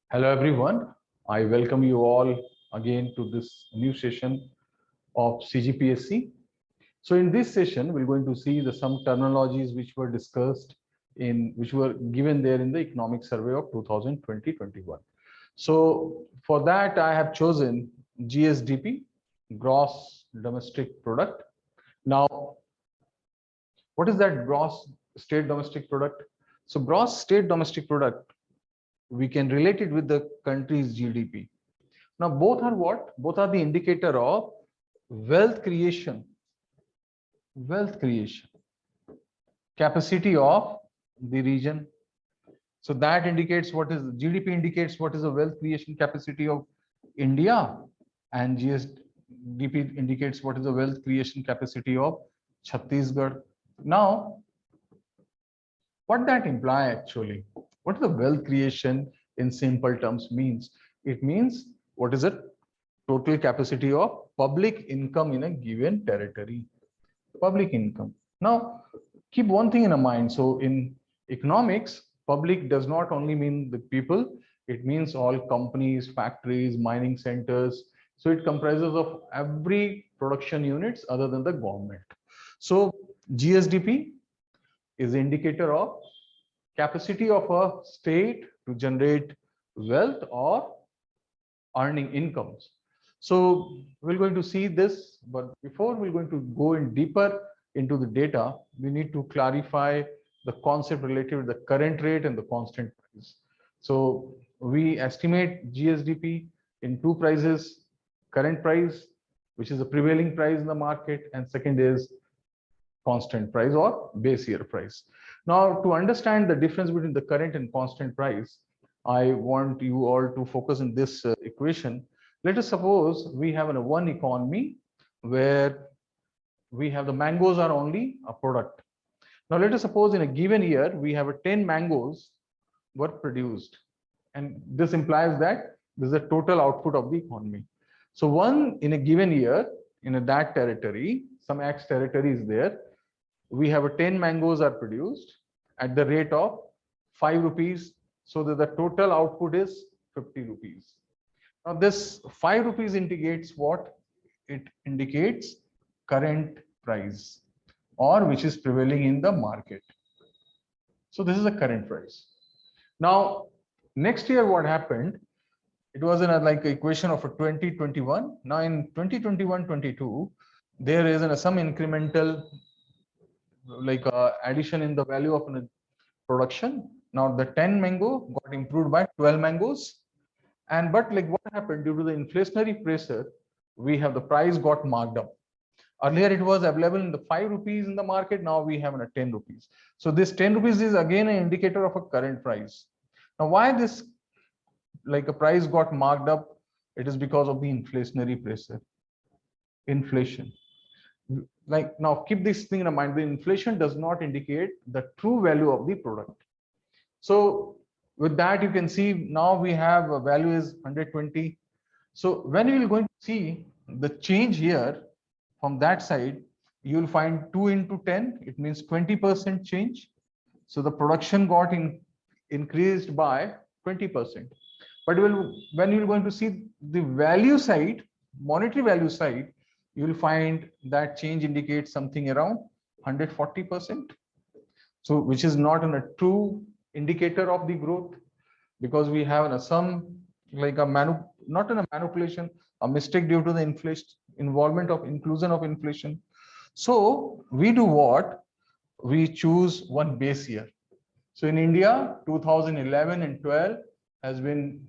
Hello everyone. I welcome you all again to this new session of CGPSC. So in this session, we're going to see some terminologies which were discussed which were given there in the economic survey of 2020-21. So for that, I have chosen GSDP, gross domestic product. Now, what is that gross state domestic product? So gross state domestic product, we can relate it with the country's GDP. Now, both are what? Both are the indicator of wealth creation, capacity of the region. So that indicates what is GDP indicates what is the wealth creation capacity of India, and GSDP indicates what is the wealth creation capacity of Chhattisgarh. Now, what that imply actually? What is the wealth creation in simple terms means? It means what is the total capacity of public income in a given territory. Public income. Now, keep one thing in mind. So in economics, public does not only mean the people, it means all companies, factories, mining centers. So it comprises of every production units other than the government. So GSDP is the indicator of capacity of a state to generate wealth or earning incomes. So we're going to see this, but before we're going to go in deeper into the data, we need to clarify the concept related to the current rate and the constant price. So we estimate GSDP in two prices: current price, which is the prevailing price in the market, and second is constant price or base year price. Now, to understand the difference between the current and constant price, I want you all to focus on this equation. Let us suppose we have one economy where we have the mangoes are only a product. Now, let us suppose in a given year, we have 10 mangoes were produced. And this implies that this is the total output of the economy. So one in a given year, in that territory, some X territory is there, we have 10 mangoes are produced at the rate of 5 rupees, so that the total output is 50 rupees. Now this 5 rupees indicates what? It indicates current price, or which is prevailing in the market. So this is the current price. Now next year what happened? It was in like equation of a 2021. Now in 2021-22, there is some incremental addition in the value of production. Now the 10 mango got improved by 12 mangoes, and but what happened due to the inflationary pressure, we have the price got marked up. Earlier it was available in the 5 rupees in the market, now we have a 10 rupees. So this 10 rupees is again an indicator of a current price. Now why this a price got marked up? It is because of the inflationary pressure. Inflation. Now keep this thing in mind, the inflation does not indicate the true value of the product. So with that, you can see now we have a value is 120. So when you will going to see the change here from that side, you will find 2 into 10, it means 20% change. So the production got increased by 20%. But when you're going to see the value side, monetary value side, you will find that change indicates something around 140%. So which is not a true indicator of the growth, because we have some not in a manipulation, a mistake due to the inclusion of inflation. So we do what? We choose one base year. So in India, 2011 and 12 has been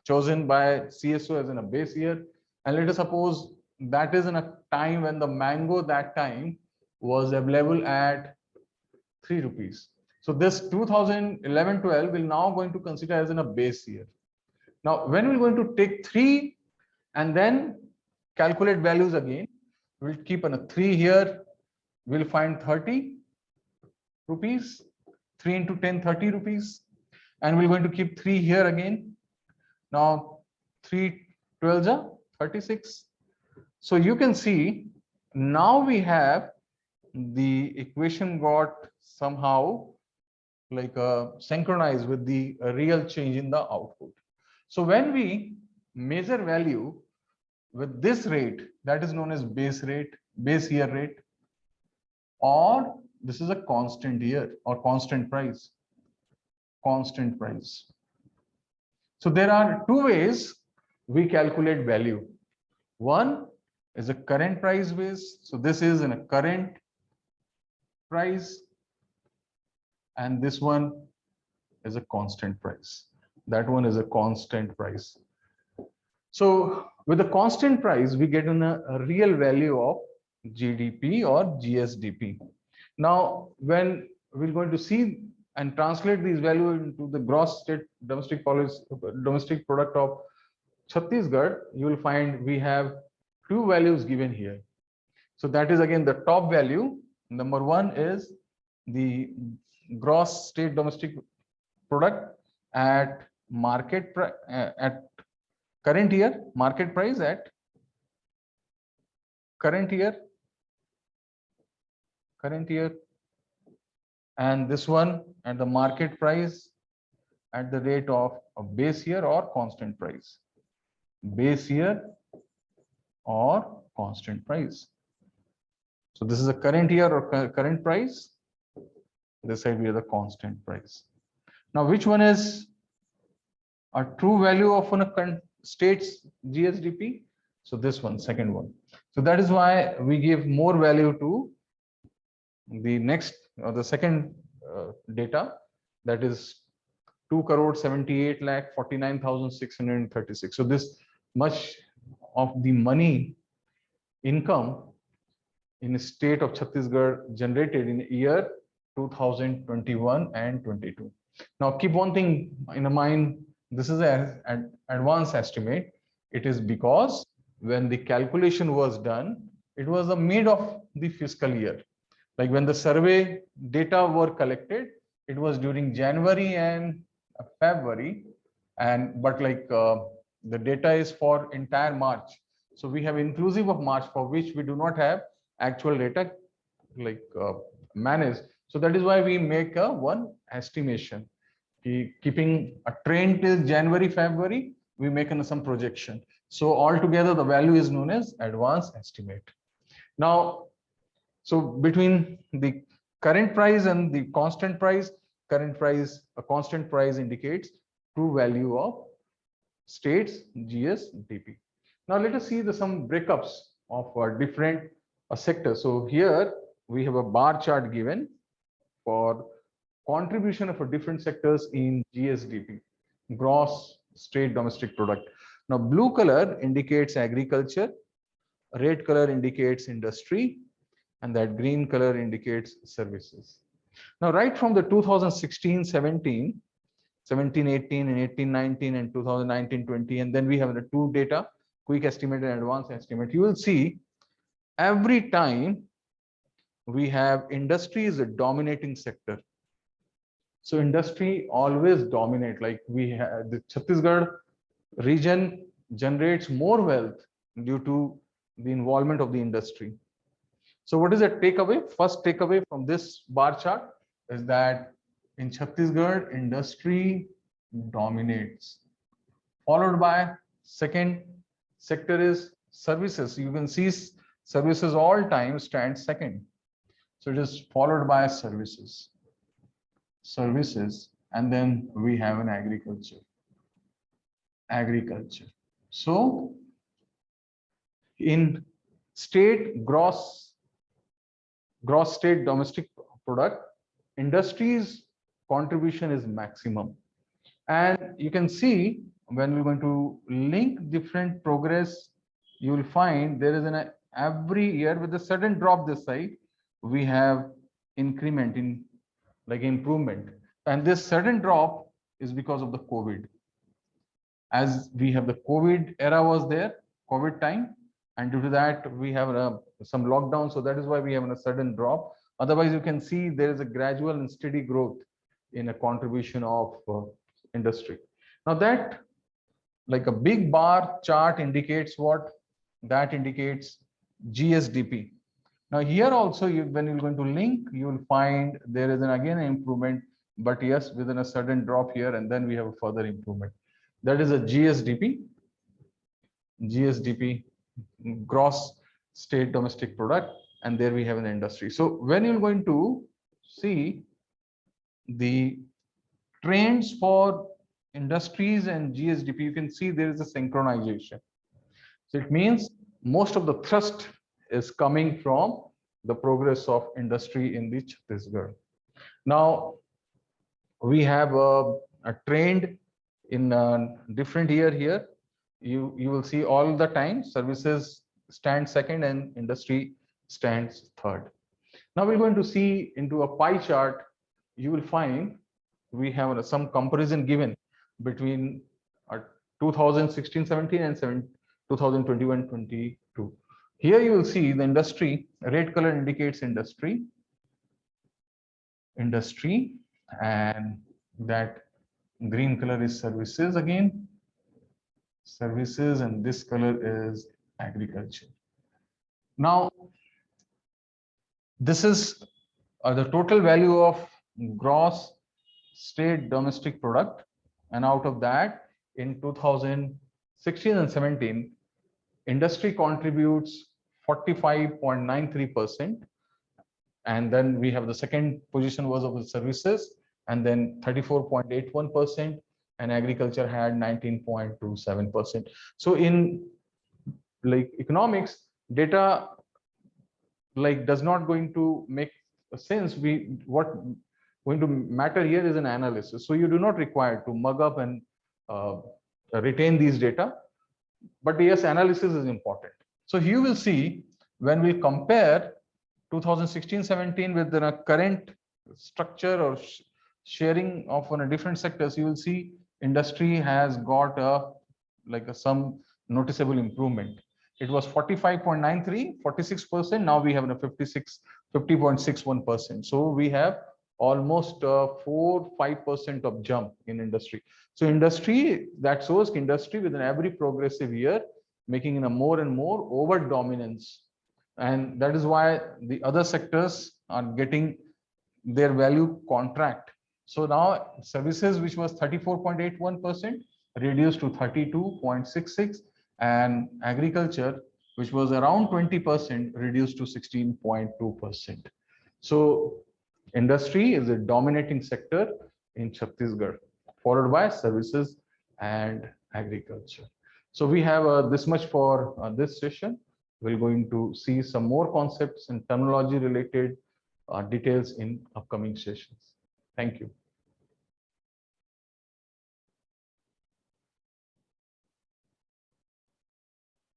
chosen by CSO as in a base year. And let us suppose that is in a time when the mango that time was available at 3 rupees. So this 2011-12 will now going to consider as in a base year. Now, when we're going to take 3 and then calculate values again, we'll keep a 3 here, we'll find 30 rupees, 3 into 10, 30 rupees. And we're going to keep 3 here again. Now, 3 12s are 36. So you can see now we have the equation got somehow synchronized with the real change in the output. So when we measure value with this rate, that is known as base rate, base year rate, or this is a constant year or constant price, constant price. So there are two ways we calculate value. One is a current price base. So this is in a current price, and this one is a constant price. That one is a constant price. So with a constant price, we get a real value of GDP or GSDP. Now, when we're going to see and translate these values into the gross state domestic product of Chhattisgarh, you will find we have two values given here. So that is again the top value. Number one is the gross state domestic product at market at current year, market price at current year, and this one at the market price at the rate of a base year or constant price, base year or constant price. So this is a current year or current price. This side we have the constant price. Now, which one is a true value of a state's GSDP? So this one, second one. So that is why we give more value to the next or the second data, that is 2,78,49,636. So this much of the money income in the state of Chhattisgarh generated in year 2021 and 22. Now keep one thing in mind, this is an advanced estimate. It is because when the calculation was done, it was the mid of the fiscal year. Like when the survey data were collected, it was during January and February, but the data is for entire March. So we have inclusive of March, for which we do not have actual data managed. So that is why we make a one estimation. Keeping a trend till January, February, we make some projection. So altogether, the value is known as advanced estimate. Now, so between the current price and the constant price, a constant price indicates true value of state's GSDP. Now let us see some breakups of different sectors. So here we have a bar chart given for contribution of different sectors in GSDP, gross state domestic product. Now blue color indicates agriculture, red color indicates industry, and that green color indicates services. Now right from the 2016, 17, 17, 18 and 18, 19 and 2019, 20, and then we have the two data, quick estimate and advanced estimate. You will see every time we have industry is a dominating sector. So industry always dominate, like we have the Chhattisgarh region generates more wealth due to the involvement of the industry. So what is the takeaway? First takeaway from this bar chart is that in Chhattisgarh, industry dominates, followed by second sector is services. You can see services all time stand second. So it is followed by services, and then we have an agriculture. So in state gross state domestic product, industry's contribution is maximum. And you can see when we're going to link different progress, you will find there is an every year with a sudden drop this side, we have increment in improvement. And this sudden drop is because of the COVID. As we have the COVID era was there, COVID time, and due to that we have some lockdown. So that is why we have a sudden drop. Otherwise, you can see there is a gradual and steady growth in a contribution of industry. Now that like a big bar chart indicates what? That indicates GSDP. Now here also, when you're going to link, you will find there is again an improvement, but yes, within a sudden drop here, and then we have a further improvement. That is a GSDP, gross state domestic product, and there we have an industry. So when you're going to see the trends for industries and GSDP, you can see there is a synchronization. So it means most of the thrust is coming from the progress of industry in the Chhattisgarh. Now we have a trend in a different year here. You will see all the time services stand second and industry stands third. Now we're going to see into a pie chart. You will find we have some comparison given between 2016-17 and 2021-22. Here you will see the industry, red color indicates industry, and that green color is services again, services, and this color is agriculture. Now, this is the total value of gross state domestic product, and out of that, in 2016 and 17, industry contributes 45.93%, and then we have the second position was of the services, and then 34.81%, and agriculture had 19.27%. So in like economics, data like does not going to make sense. What going to matter here is an analysis. So you do not require to mug up and retain these data, but yes, analysis is important. So you will see when we compare 2016-17 with the current structure or sharing of on a different sectors, you will see industry has got some noticeable improvement. It was 45.93, 46%. Now we have a 50.61%. So we have almost 4-5% of jump in industry. So industry, that shows industry within every progressive year making a more and more over dominance, and that is why the other sectors are getting their value contract. So now services, which was 34.81%, reduced to 32.66%, and agriculture, which was around 20%, reduced to 16.2%. So industry is a dominating sector in Chhattisgarh, followed by services and agriculture. So we have this much for this session. We're going to see some more concepts and terminology related details in upcoming sessions. Thank you.